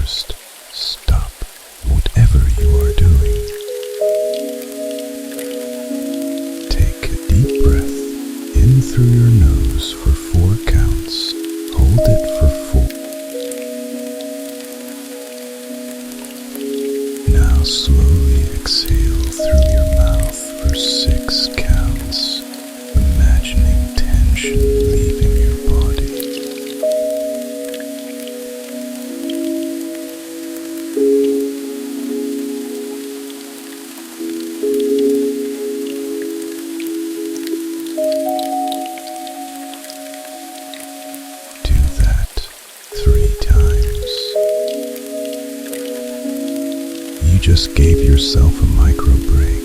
First, stop whatever you are doing. Take a deep breath in through your nose for 4 counts. Hold it for 4. Now slowly exhale through your mouth for 6 counts, imagining tension leaving your body. Do that 3 times. You just gave yourself a micro break.